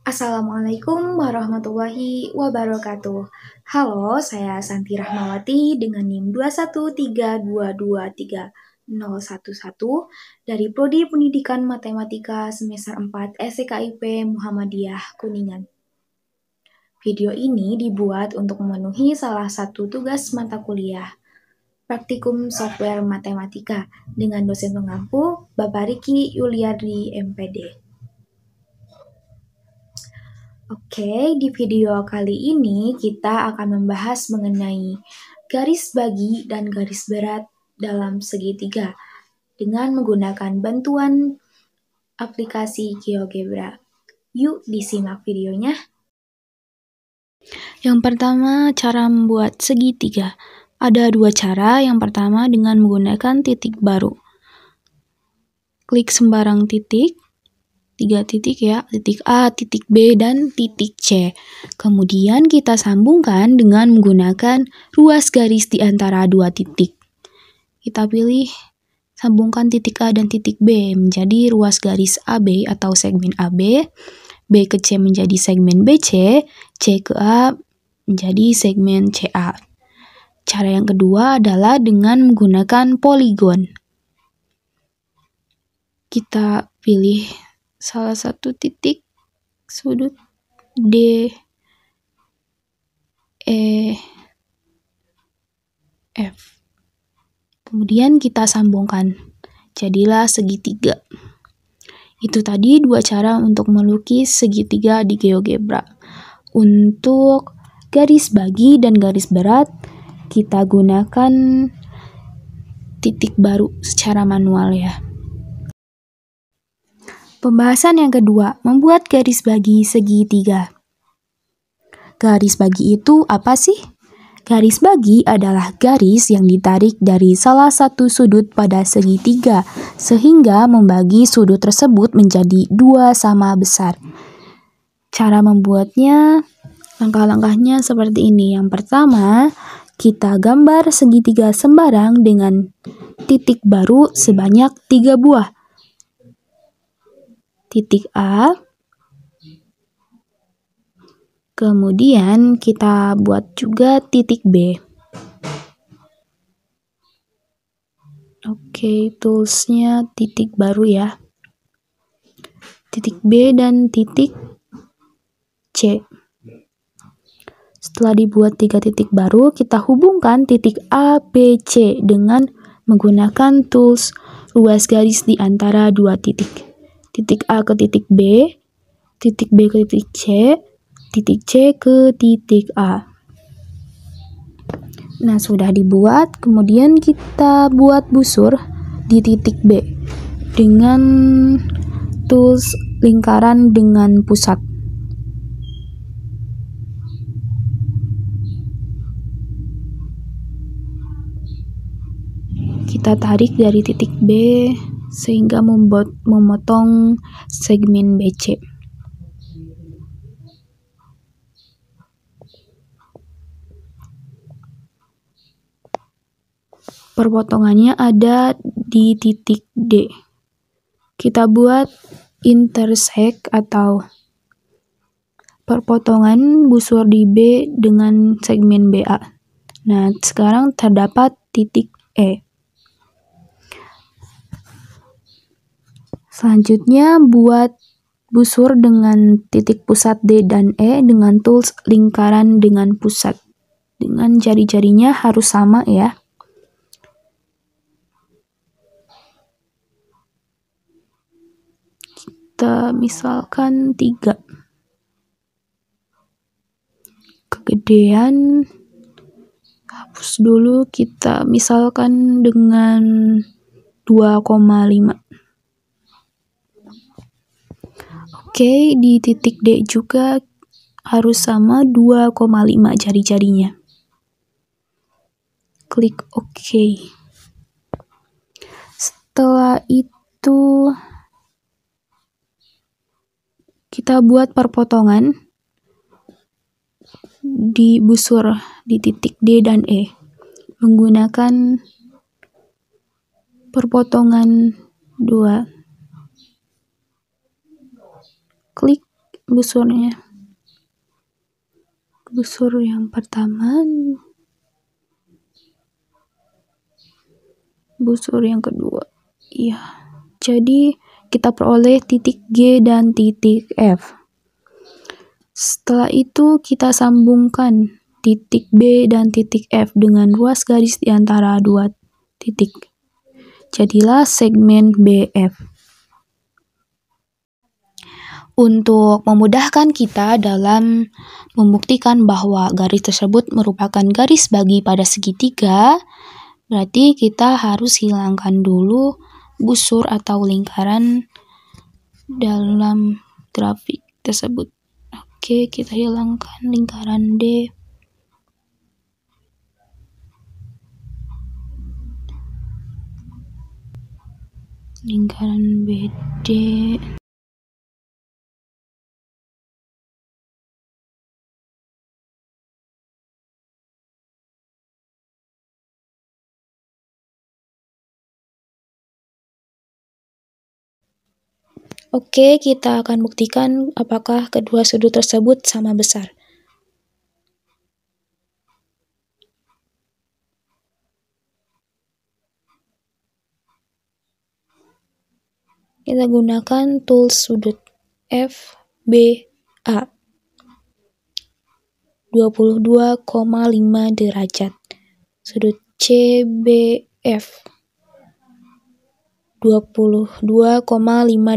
Assalamualaikum warahmatullahi wabarakatuh. Halo, saya Santi Rahmawati dengan NIM 213223011 dari Prodi Pendidikan Matematika semester 4 STKIP Muhammadiyah Kuningan. Video ini dibuat untuk memenuhi salah satu tugas mata kuliah Praktikum Software Matematika dengan dosen pengampu Bapak Riki Yuliardi MPD. Oke, di video kali ini kita akan membahas mengenai garis bagi dan garis berat dalam segitiga dengan menggunakan bantuan aplikasi GeoGebra. Yuk disimak videonya. Yang pertama, cara membuat segitiga. Ada dua cara. Yang pertama dengan menggunakan titik baru. Klik sembarang titik. 3 titik ya, titik A, titik B, dan titik C. Kemudian kita sambungkan dengan menggunakan ruas garis di antara dua titik. Kita pilih sambungkan titik A dan titik B menjadi ruas garis AB atau segmen AB, B ke C menjadi segmen BC, C ke A menjadi segmen CA. Cara yang kedua adalah dengan menggunakan poligon. Kita pilih salah satu titik sudut D, E, F. Kemudian kita sambungkan. Jadilah segitiga. Itu tadi dua cara untuk melukis segitiga di GeoGebra. Untuk garis bagi dan garis berat, kita gunakan titik baru secara manual ya. Pembahasan yang kedua, membuat garis bagi segitiga. Garis bagi itu apa sih? Garis bagi adalah garis yang ditarik dari salah satu sudut pada segitiga, sehingga membagi sudut tersebut menjadi dua sama besar. Cara membuatnya, langkah-langkahnya seperti ini. Yang pertama, kita gambar segitiga sembarang dengan titik baru sebanyak 3 buah. Titik A, kemudian kita buat juga titik B. Oke, toolsnya titik baru ya. Titik B dan titik C. Setelah dibuat 3 titik baru, kita hubungkan titik A, B, C dengan menggunakan tools ruas garis di antara dua titik. Titik A ke titik B ke titik C ke titik A. Nah, sudah dibuat, kemudian kita buat busur di titik B dengan tools lingkaran dengan pusat. Kita tarik dari titik B sehingga memotong segmen BC. Perpotongannya ada di titik D. Kita buat intersect atau perpotongan busur di B dengan segmen BA. Nah, sekarang terdapat titik E. Selanjutnya, buat busur dengan titik pusat D dan E dengan tools lingkaran dengan pusat. Dengan jari-jarinya harus sama ya. Kita misalkan 3. Kegedean hapus dulu, kita misalkan dengan 2,5. Oke, di titik D juga harus sama 2,5 jari-jarinya. Klik OK. Setelah itu kita buat perpotongan di busur di titik D dan E menggunakan perpotongan 2. Klik busurnya. Busur yang pertama, busur yang kedua. Iya. Jadi kita peroleh titik G dan titik F. Setelah itu kita sambungkan titik B dan titik F dengan ruas garis di antara dua titik. Jadilah segmen BF. Untuk memudahkan kita dalam membuktikan bahwa garis tersebut merupakan garis bagi pada segitiga, berarti kita harus hilangkan dulu busur atau lingkaran dalam grafik tersebut. Oke, kita hilangkan lingkaran D. Lingkaran BD. Oke, kita akan buktikan apakah kedua sudut tersebut sama besar. Kita gunakan tools sudut FBA 22,5 derajat. Sudut CBF 22,5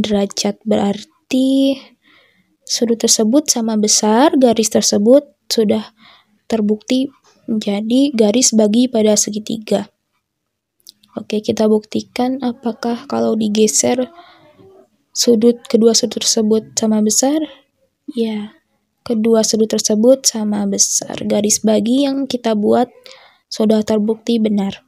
derajat. Berarti sudut tersebut sama besar, garis tersebut sudah terbukti menjadi garis bagi pada segitiga. Oke, kita buktikan apakah kalau digeser kedua sudut tersebut sama besar? Ya, kedua sudut tersebut sama besar. Garis bagi yang kita buat sudah terbukti benar.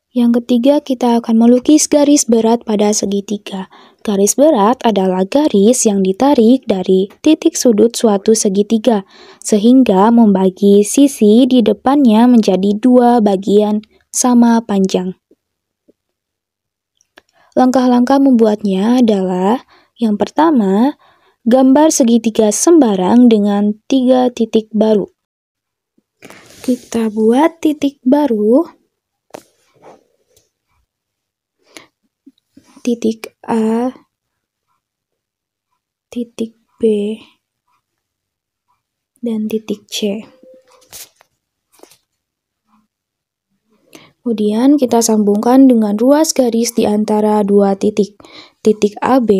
Yang ketiga, kita akan melukis garis berat pada segitiga. Garis berat adalah garis yang ditarik dari titik sudut suatu segitiga, sehingga membagi sisi di depannya menjadi dua bagian sama panjang. Langkah-langkah membuatnya adalah, yang pertama, gambar segitiga sembarang dengan 3 titik baru. Kita buat titik baru, titik A, titik B, dan titik C. Kemudian kita sambungkan dengan ruas garis di antara dua titik. Titik AB,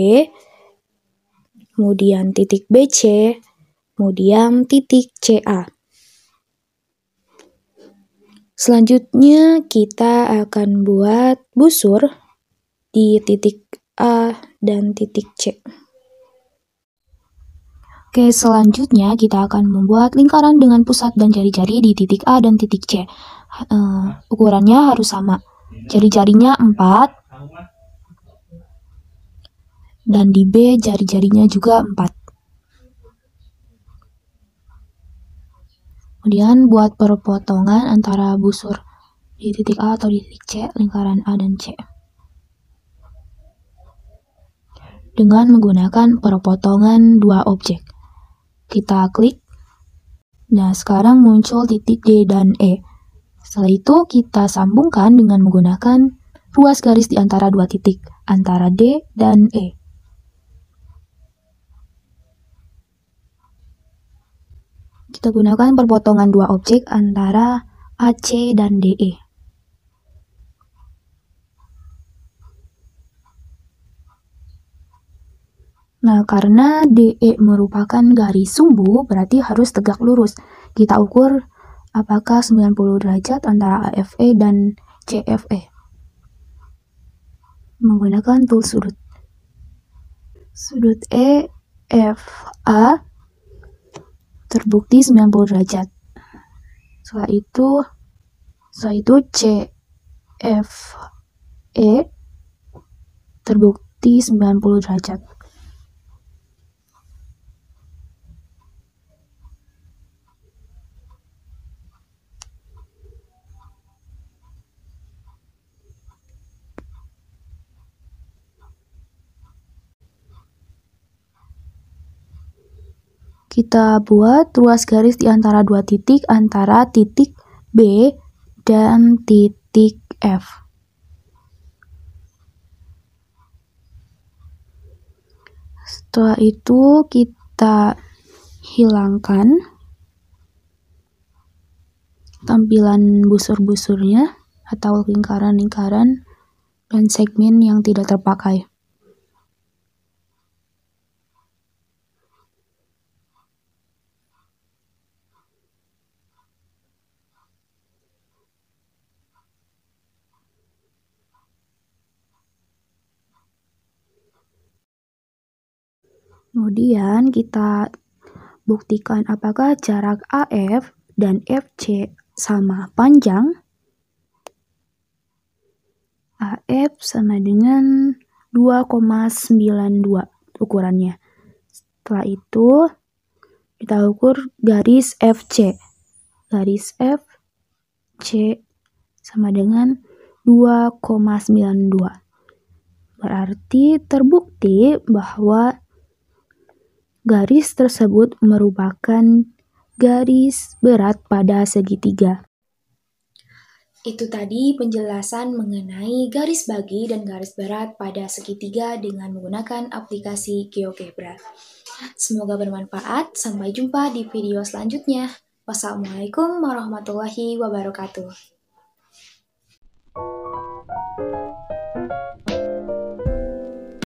kemudian titik BC, kemudian titik CA. Selanjutnya kita akan buat busur di titik A dan titik C. Oke, selanjutnya kita akan membuat lingkaran dengan pusat dan jari-jari di titik A dan titik C. Ukurannya harus sama. Jari-jarinya 4, dan di B jari-jarinya juga 4. Kemudian buat perpotongan antara busur di titik A atau di titik C, lingkaran A dan C. Dengan menggunakan perpotongan dua objek. Kita klik. Nah, sekarang muncul titik D dan E. Setelah itu kita sambungkan dengan menggunakan ruas garis di antara dua titik, antara D dan E. Kita gunakan perpotongan dua objek antara AC dan DE. Nah, karena DE merupakan garis sumbu, berarti harus tegak lurus. Kita ukur apakah 90 derajat antara AFE dan CFE. Menggunakan tool sudut. Sudut EFA terbukti 90 derajat. Setelah itu CFE terbukti 90 derajat. Kita buat ruas garis di antara dua titik antara titik B dan titik F. Setelah itu kita hilangkan tampilan busur-busurnya atau lingkaran-lingkaran dan segmen yang tidak terpakai. Kemudian kita buktikan apakah jarak AF dan FC sama panjang. AF sama dengan 2,92 ukurannya. Setelah itu kita ukur garis FC. Garis FC sama dengan 2,92. Berarti terbukti bahwa garis tersebut merupakan garis berat pada segitiga. Itu tadi penjelasan mengenai garis bagi dan garis berat pada segitiga dengan menggunakan aplikasi GeoGebra. Semoga bermanfaat. Sampai jumpa di video selanjutnya. Wassalamualaikum warahmatullahi wabarakatuh.